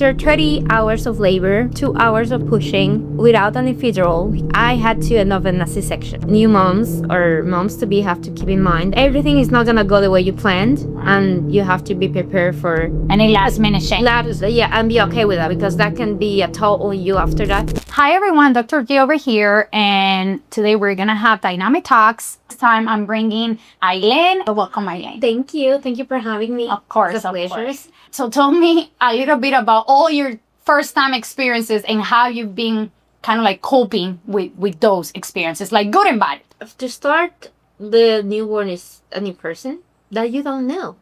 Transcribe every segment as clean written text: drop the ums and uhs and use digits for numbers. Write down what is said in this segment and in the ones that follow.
after 30 hours of labor, 2 hours of pushing, without an epidural, I had to end up in a C-section. New moms or moms-to-be have to keep in mind, everything is not gonna go the way you planned, and you have to be prepared for any last-minute change. Yeah, and be okay with that, because that can be a toll on you after that. Hi everyone, Dr. G over here, and today we're gonna have dynamic talks. This time I'm bringing Ailen. Welcome, Ailen. Thank you for having me. Of course, it's a pleasure. So tell me a little bit about all your first time experiences and how you've been kind of like coping with those experiences, like good and bad. To start, the newborn is a new person that you don't know,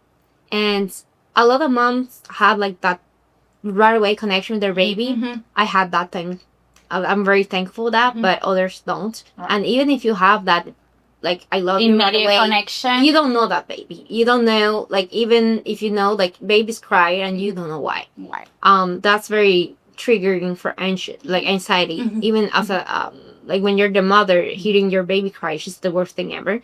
and a lot of moms have like that right away connection with their baby. Mm-hmm. I had that thing. I'm very thankful for that, but others don't. Right. And even if you have that, like, I love you right away, connection, you don't know that baby. You don't know, like, even if you know, like, babies cry and you don't know why. Right. That's very triggering for anxiety. Mm-hmm. Even as a like when you're the mother, hearing your baby cry is just the worst thing ever.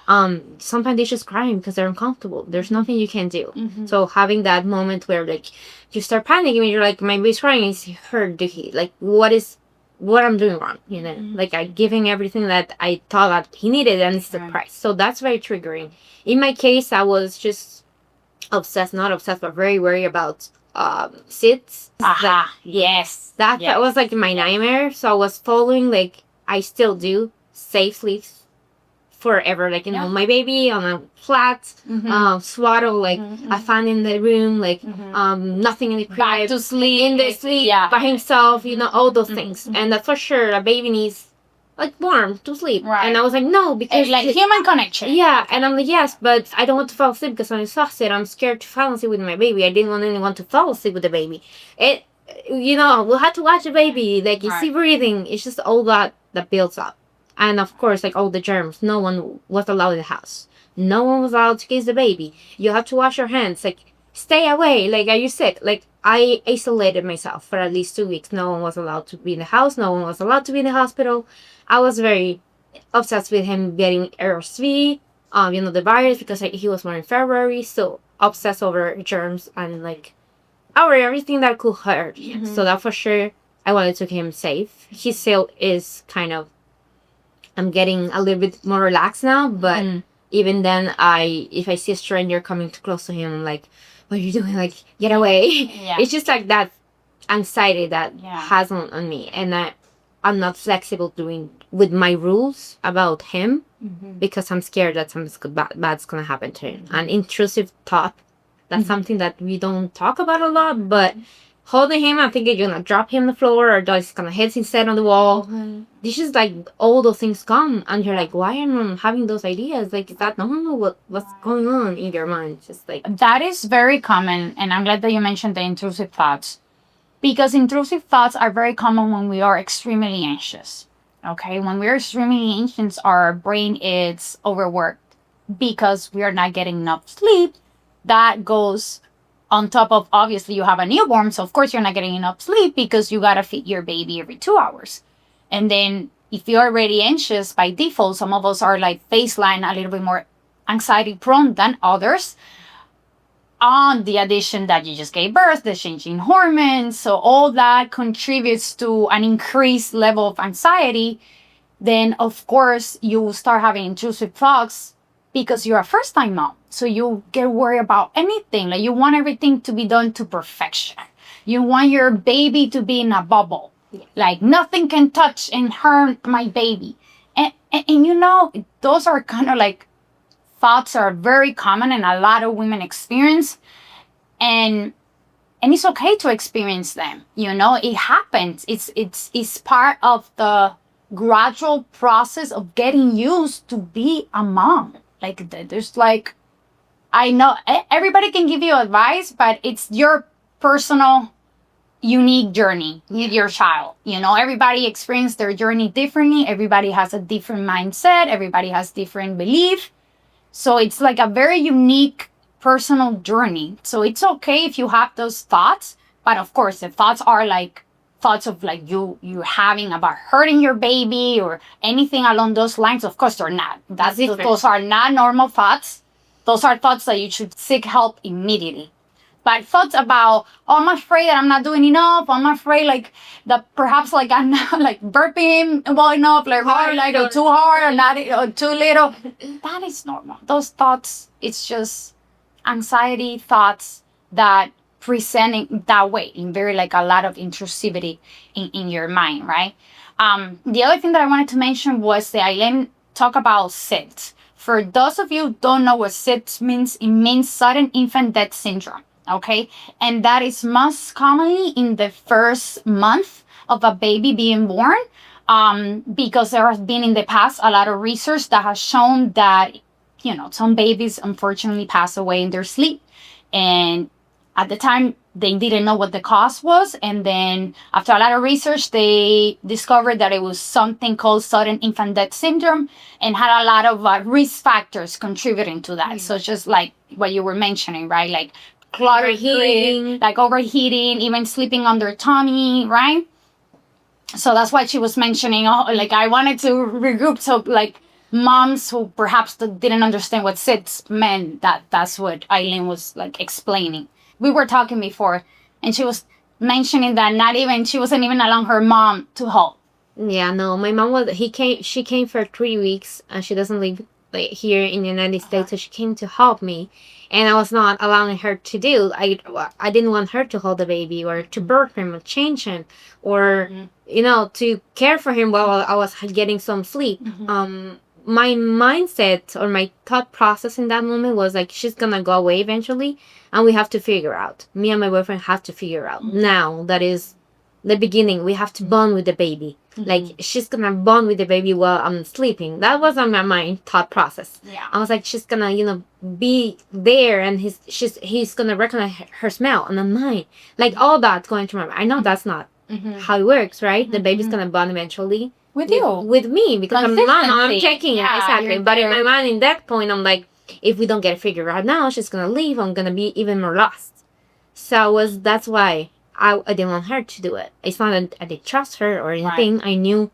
Yeah. Sometimes they're just crying because they're uncomfortable. There's nothing you can do. Mm-hmm. So having that moment where like you start panicking and you're like, my baby's crying, is her duty. Like, what I'm doing wrong, you know? Mm-hmm. Like, I'm giving everything that I thought that he needed, and it's the price. So that's very triggering. In my case, I was just not obsessed, but very worried about SIDS. Aha, yes. That was like my nightmare. So I was following, like, I still do, safe sleeps forever. Like, you know, my baby on a flat, swaddle, like, a fan in the room, like, nothing in the crib. Back to sleep. In the sleep, by himself, you know, all those things. And that for sure, a baby needs, like, warm to sleep. Right. And I was like, no, because... like human connection. Yeah, and I'm like, yes, but I don't want to fall asleep because I'm exhausted. I'm scared to fall asleep with my baby. I didn't want anyone to fall asleep with the baby. You know, we'll have to watch the baby. Like, you see breathing. It's just all that builds up. And of course, like, all the germs. No one was allowed in the house. No one was allowed to kiss the baby. You have to wash your hands. Like, stay away. Like, are you sick? Like, I isolated myself for at least 2 weeks. No one was allowed to be in the house. No one was allowed to be in the hospital. I was very obsessed with him getting RSV, you know, the virus, because he was born in February. So obsessed over germs and, like, over everything that could hurt. Mm-hmm. So that for sure, I wanted to keep him safe. He still is kind of... I'm getting a little bit more relaxed now, but even then, if I see a stranger coming too close to him, I'm like, what are you doing? Like, get away. Yeah. It's just like that anxiety that has on me. And I'm not flexible with my rules about him because I'm scared that something bad's going to happen to him. An intrusive thought, that's something that we don't talk about a lot, but... holding him, I'm thinking you're going to drop him on the floor, or he's going to hit his head on the wall. This is like, all those things come, and you're like, why am I having those ideas? Like, is that normal? What's going on in your mind? Just like... That is very common, and I'm glad that you mentioned the intrusive thoughts. Because intrusive thoughts are very common when we are extremely anxious. Okay? When we're extremely anxious, our brain is overworked because we are not getting enough sleep. That goes... on top of, obviously, you have a newborn, so of course you're not getting enough sleep because you gotta feed your baby every 2 hours. And then if you're already anxious by default, some of us are like baseline a little bit more anxiety prone than others. On the addition that you just gave birth, the changing hormones, so all that contributes to an increased level of anxiety. Then of course you start having intrusive thoughts because you're a first-time mom. So you get worried about anything. Like, you want everything to be done to perfection. You want your baby to be in a bubble. Like, nothing can touch and hurt my baby. And you know, those are kind of like thoughts are very common and a lot of women experience. And it's okay to experience them. You know, it happens. It's part of the gradual process of getting used to be a mom. Like, there's like, I know everybody can give you advice, but it's your personal, unique journey with your child. You know, everybody experiences their journey differently. Everybody has a different mindset. Everybody has different belief. So it's like a very unique personal journey. So it's okay if you have those thoughts, but of course the thoughts are like thoughts of like you having about hurting your baby or anything along those lines. Of course they're not. Those are not normal thoughts. Those are thoughts that you should seek help immediately. But thoughts about, oh, I'm afraid that I'm not doing enough. I'm afraid like that perhaps like I'm not like burping well enough, like hard, like or too hard or not or too little. That is normal. Those thoughts, it's just anxiety thoughts that presenting that way in very like a lot of intrusivity in your mind, right? The other thing that I wanted to mention was the Ailen talk about SIDS. For those of you who don't know what SIDS means, it means sudden infant death syndrome. Okay, and that is most commonly in the first month of a baby being born, because there has been in the past a lot of research that has shown that some babies unfortunately pass away in their sleep, and at the time they didn't know what the cause was, and then after a lot of research they discovered that it was something called sudden infant death syndrome and had a lot of risk factors contributing to that. So just like what you were mentioning, right? Like Overheating. like overheating, even sleeping on their tummy, right? So that's why she was mentioning, like I wanted to regroup, so like moms who perhaps didn't understand what SIDS meant, that's what Ailen was like explaining. We were talking before, and she was mentioning that she wasn't even allowing her mom to help. Yeah, no, my mom she came for 3 weeks, and she doesn't live like here in the United States, so she came to help me, and I was not allowing her to do. I didn't want her to hold the baby or to birth him or change him or to care for him while I was getting some sleep. My mindset or my thought process in that moment was like, she's gonna go away eventually, and we have to figure out. Me and my boyfriend have to figure out now. That is the beginning. We have to bond with the baby. Like, she's gonna bond with the baby while I'm sleeping. That was on my mind thought process. Yeah. I was like, she's gonna be there, and he's gonna recognize her smell, and then mine. Like, all that's going through my mind. I know that's not how it works, right? The baby's gonna bond eventually with me, because I'm the mom. I'm checking. Yeah, exactly. But in my mind, in that point, I'm like, if we don't get it figured out now, she's gonna leave. I'm gonna be even more lost. So that's why I didn't want her to do it. It's not that I didn't trust her or anything. Right. I knew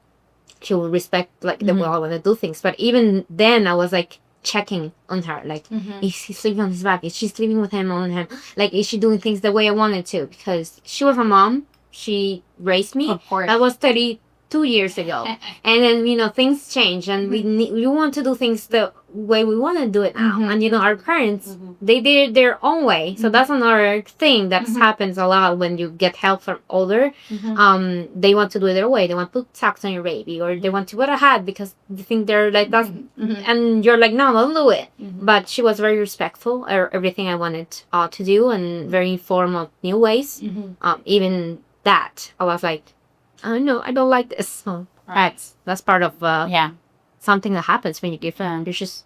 she would respect like the way I want to do things. But even then, I was like checking on her. Like, is he sleeping on his back? Is she sleeping with him on him? Like, is she doing things the way I wanted to? Because she was a mom. She raised me. Of course. That was 32 years ago. And then, things change, and we want to do things the way we want to do it now. And, our parents, they did it their own way. So that's another thing that happens a lot when you get help from older. They want to do it their way. They want to put socks on your baby, or they want to wear a hat because they think they're like that. And you're like, no, don't do it. But she was very respectful of everything I wanted to do, and very informed of new ways. Even that, I was like, oh no, I don't like this. So that's part of something that happens when you give birth. You're just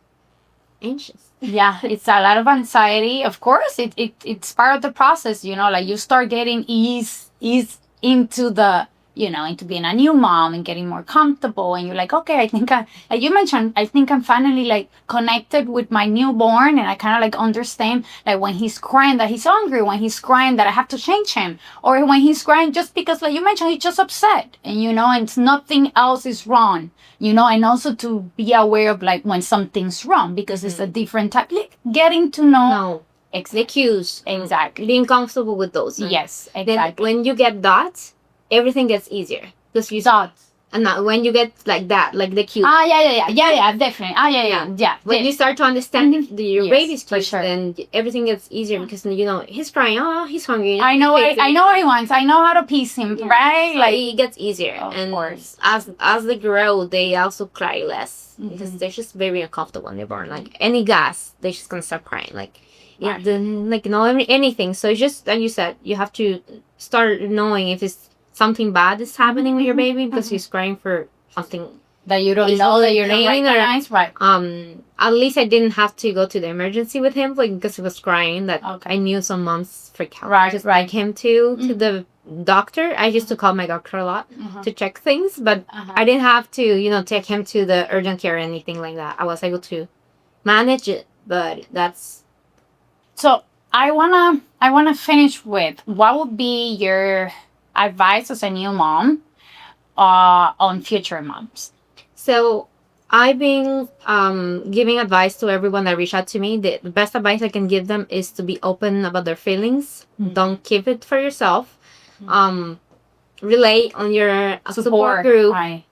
anxious. Yeah, it's a lot of anxiety. Of course, it's part of the process. Like you start getting ease into the into being a new mom and getting more comfortable, and you're like, okay, I think like you mentioned, I think I'm finally like connected with my newborn, and I kind of like understand like when he's crying that he's hungry, when he's crying that I have to change him, or when he's crying just because, like you mentioned, he's just upset, and and it's nothing else is wrong, and also to be aware of like when something's wrong, because it's a different type, like getting to know the cues, exactly, being comfortable with those. Yes, exactly. Then when you get that, everything gets easier, because you thought, and now when you get like that, like the cue. Yeah, definitely. Yeah. When you start to understand your baby's cues, then everything gets easier, because he's crying. Oh, he's hungry. I know what he wants. I know how to please him, right? So like it gets easier, of course. As they grow, they also cry less, because they're just very uncomfortable when they're born. Like any gas, they're just gonna start crying. Like anything. So just like you said, you have to start knowing if it's something bad is happening with your baby, because he's crying for something that you don't know that you're recognize, right? At least I didn't have to go to the emergency with him, like, because he was crying. That I knew some moms freak out. Right, just like him to the doctor. I used to call my doctor a lot to check things, but I didn't have to, take him to the urgent care or anything like that. I was able to manage it, but that's. So I wanna finish with, what would be your advice as a new mom on future moms? So I've been giving advice to everyone that reach out to me. The best advice I can give them is to be open about their feelings. Don't keep it for yourself. Relay on your support group. Right.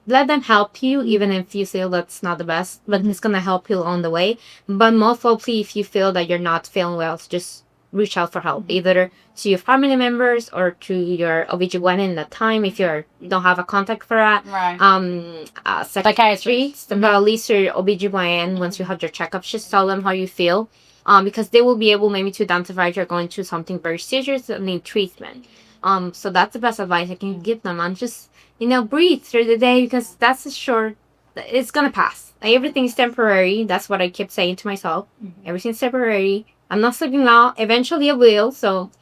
Let them help you, even if you feel that's not the best, but it's gonna help you on the way. But most likely, if you feel that you're not feeling well, just reach out for help, either to your family members or to your OBGYN in that time if you don't have a contact for that. Right. Psychiatry, but at least your OBGYN, once you have your checkups, just tell them how you feel. Because they will be able maybe to identify if you're going through something very serious and need treatment. So that's the best advice I can give them. And just, breathe through the day, because that's a short, it's gonna pass. Like, everything's temporary. That's what I kept saying to myself. Everything's temporary. I'm not sleeping now. Eventually I will. So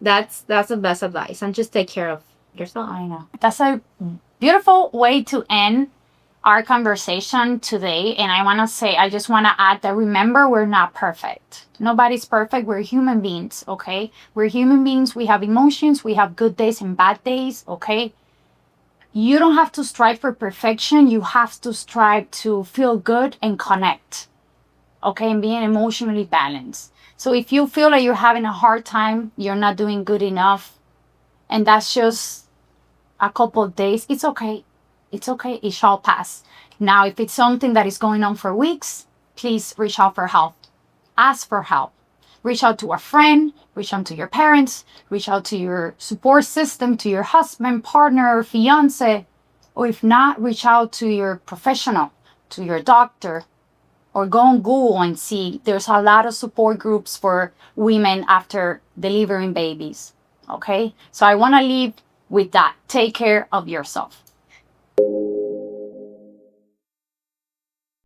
that's the best advice. And just take care of yourself. I know. That's a beautiful way to end our conversation today. And I just want to add that, remember, we're not perfect. Nobody's perfect. We're human beings, okay? We're human beings. We have emotions. We have good days and bad days, okay? You don't have to strive for perfection. You have to strive to feel good and connect, okay? And being emotionally balanced. So if you feel like you're having a hard time, you're not doing good enough, and that's just a couple of days, it's okay. It's okay. It shall pass. Now, if it's something that is going on for weeks, please reach out for help. Ask for help. Reach out to a friend, reach out to your parents, reach out to your support system, to your husband, partner, fiance, or if not, reach out to your professional, to your doctor, or go on Google and see. There's a lot of support groups for women after delivering babies. Okay? So I want to leave with that. Take care of yourself.